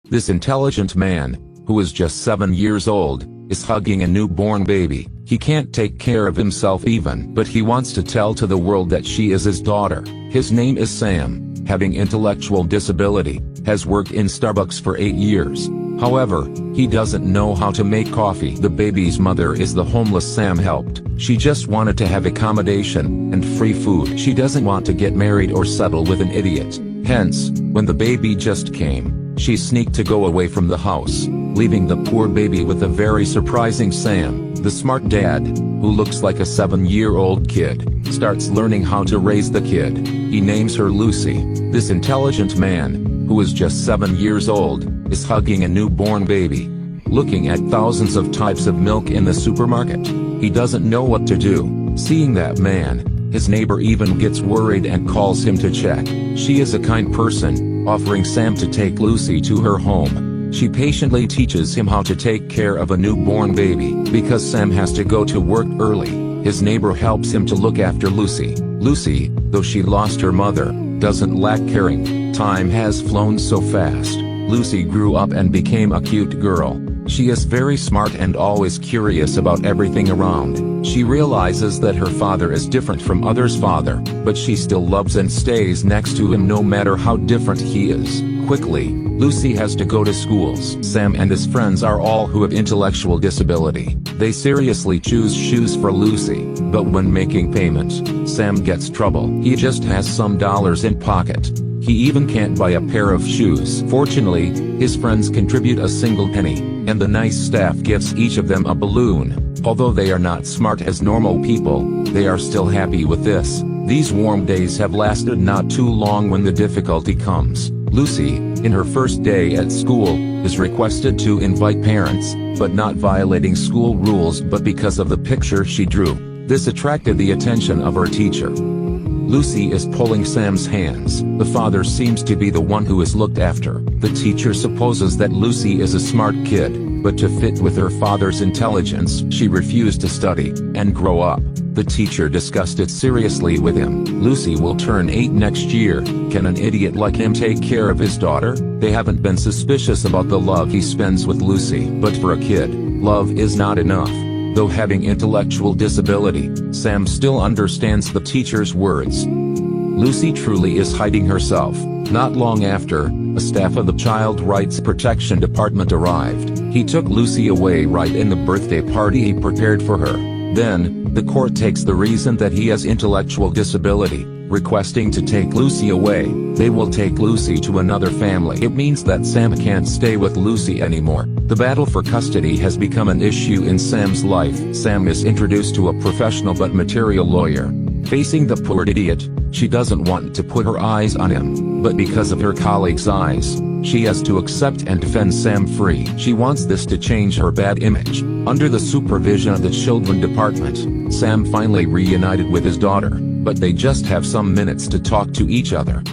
This intelligent man, who is just 7 years old, is hugging a newborn baby. He can't take care of himself even, but he wants to tell to the world that she is his daughter. His name is Sam, having intellectual disability, has worked in Starbucks for 8 years. However, he doesn't know how to make coffee. The baby's mother is the homeless Sam helped. She just wanted to have accommodation and free food. She doesn't want to get married or settle with an idiot. Hence, when the baby just came, she sneaked to go away from the house, leaving the poor baby with a very surprising Sam. The smart dad, who looks like a 7-year-old kid, starts learning how to raise the kid. He names her Lucy. This intelligent man, who is just 7 years old, is hugging a newborn baby, looking at thousands of types of milk in the supermarket. He doesn't know what to do. Seeing that man, his neighbor even gets worried and calls him to check. She is a kind person, offering Sam to take Lucy to her home. She patiently teaches him how to take care of a newborn baby. Because Sam has to go to work early, his neighbor helps him to look after Lucy. Lucy, though she lost her mother, doesn't lack caring. Time has flown so fast. Lucy grew up and became a cute girl. She is very smart and always curious about everything around. She realizes that her father is different from others' father, but she still loves and stays next to him no matter how different he is. Quickly, Lucy has to go to schools. Sam and his friends are all who have intellectual disability. They seriously choose shoes for Lucy, but when making payments, Sam gets trouble. He just has some dollars in pocket. He even can't buy a pair of shoes. Fortunately, his friends contribute a single penny, and the nice staff gives each of them a balloon. Although they are not smart as normal people, they are still happy with this. These warm days have lasted not too long when the difficulty comes. Lucy, in her first day at school, is requested to invite parents, but not violating school rules but because of the picture she drew. This attracted the attention of her teacher. Lucy is pulling Sam's hands. The father seems to be the one who is looked after. The teacher supposes that Lucy is a smart kid, but to fit with her father's intelligence, she refused to study and grow up. The teacher discussed it seriously with him. Lucy will turn 8 next year. Can an idiot like him take care of his daughter? They haven't been suspicious about the love he spends with Lucy. But for a kid, love is not enough. Though having intellectual disability, Sam still understands the teacher's words. Lucy truly is hiding herself. Not long after, a staff of the Child Rights Protection Department arrived. He took Lucy away right in the birthday party he prepared for her. Then, the court takes the reason that he has intellectual disability, requesting to take Lucy away. They will take Lucy to another family. It means that Sam can't stay with Lucy anymore. The battle for custody has become an issue in Sam's life. Sam is introduced to a professional but material lawyer. Facing the poor idiot, she doesn't want to put her eyes on him, but because of her colleagues' eyes, she has to accept and defend Sam free. She wants this to change her bad image. Under the supervision of the Children Department, Sam finally reunited with his daughter, but they just have some minutes to talk to each other.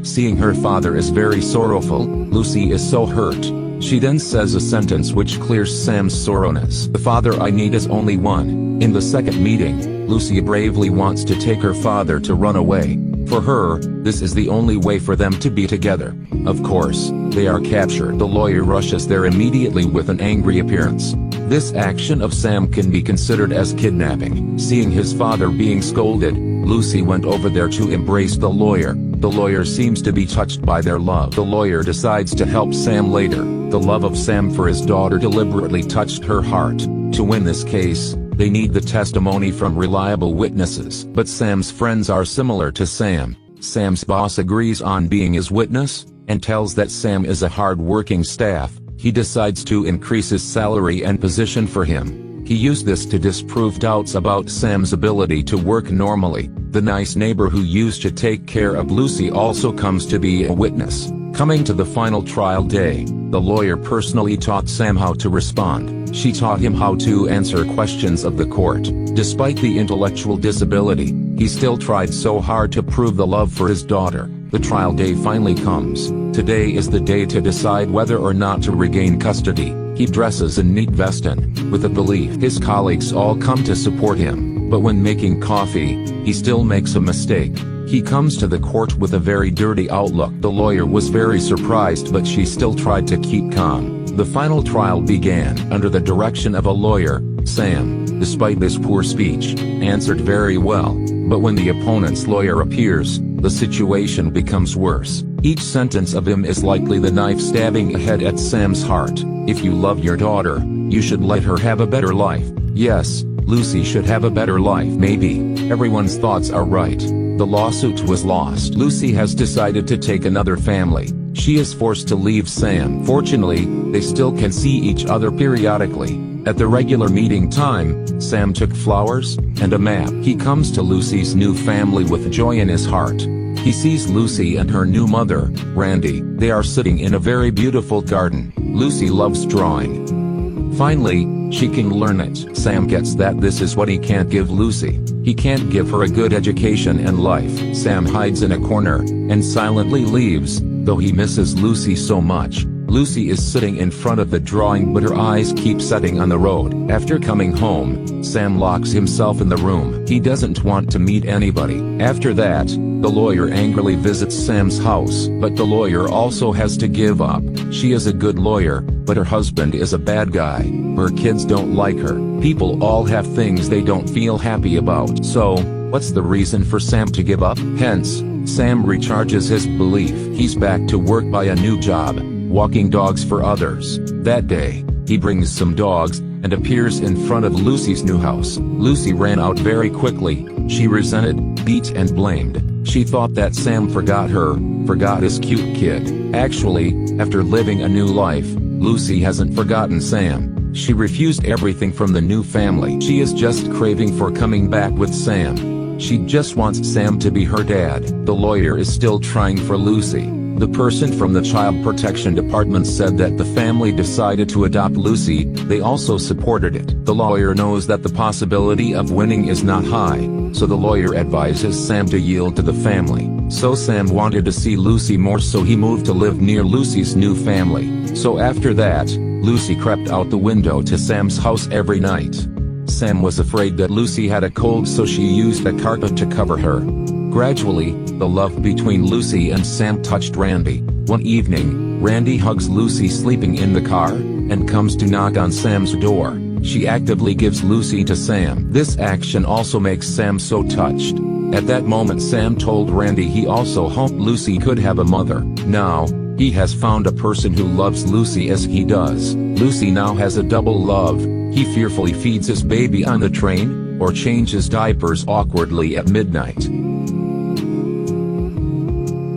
Seeing her father is very sorrowful, Lucy is so hurt. She then says a sentence which clears Sam's sorrowness. The father I need is only one. In the second meeting, Lucy bravely wants to take her father to run away. For her, this is the only way for them to be together. Of course, they are captured. The lawyer rushes there immediately with an angry appearance. This action of Sam can be considered as kidnapping. Seeing his father being scolded, Lucy went over there to embrace the lawyer. The lawyer seems to be touched by their love. The lawyer decides to help Sam later. The love of Sam for his daughter deliberately touched her heart. To win this case, they need the testimony from reliable witnesses. But Sam's friends are similar to Sam. Sam's boss agrees on being his witness, and tells that Sam is a hard-working staff. He decides to increase his salary and position for him. He used this to disprove doubts about Sam's ability to work normally. The nice neighbor who used to take care of Lucy also comes to be a witness. Coming to the final trial day, the lawyer personally taught Sam how to respond. She taught him how to answer questions of the court. Despite the intellectual disability, he still tried so hard to prove the love for his daughter. The trial day finally comes. Today is the day to decide whether or not to regain custody. He dresses in neat vest and, with a belief, his colleagues all come to support him. But when making coffee, he still makes a mistake. He comes to the court with a very dirty outlook. The lawyer was very surprised, but she still tried to keep calm. The final trial began. Under the direction of a lawyer, Sam, despite this poor speech, answered very well. But when the opponent's lawyer appears, the situation becomes worse. Each sentence of him is likely the knife stabbing ahead at Sam's heart. If you love your daughter, you should let her have a better life. Yes, Lucy should have a better life. Maybe. Everyone's thoughts are right. The lawsuit was lost. Lucy has decided to take another family. She is forced to leave Sam. Fortunately, they still can see each other periodically. At the regular meeting time, Sam took flowers and a map. He comes to Lucy's new family with joy in his heart. He sees Lucy and her new mother, Randy. They are sitting in a very beautiful garden. Lucy loves drawing. Finally, she can learn it. Sam gets that this is what he can't give Lucy. He can't give her a good education and life. Sam hides in a corner and silently leaves, though he misses Lucy so much. Lucy is sitting in front of the drawing, but her eyes keep setting on the road. After coming home, Sam locks himself in the room. He doesn't want to meet anybody. After that, the lawyer angrily visits Sam's house, but the lawyer also has to give up. She is a good lawyer, but her husband is a bad guy. Her kids don't like her. People all have things they don't feel happy about. So, what's the reason for Sam to give up? Hence, Sam recharges his belief. He's back to work by a new job, walking dogs for others. That day, he brings some dogs and appears in front of Lucy's new house. Lucy ran out very quickly. She resented, beat and blamed. She thought that Sam forgot her, forgot his cute kid. Actually, after living a new life, Lucy hasn't forgotten Sam. She refused everything from the new family. She is just craving for coming back with Sam. She just wants Sam to be her dad. The lawyer is still trying for Lucy. The person from the Child Protection Department said that the family decided to adopt Lucy. They also supported it. The lawyer knows that the possibility of winning is not high, so the lawyer advises Sam to yield to the family. So Sam wanted to see Lucy more, so he moved to live near Lucy's new family. So after that, Lucy crept out the window to Sam's house every night. Sam was afraid that Lucy had a cold, so she used a carpet to cover her. Gradually, the love between Lucy and Sam touched Randy. One evening, Randy hugs Lucy sleeping in the car, and comes to knock on Sam's door. She actively gives Lucy to Sam. This action also makes Sam so touched. At that moment, Sam told Randy he also hoped Lucy could have a mother. Now, he has found a person who loves Lucy as he does. Lucy now has a double love. He fearfully feeds his baby on the train, or changes diapers awkwardly at midnight.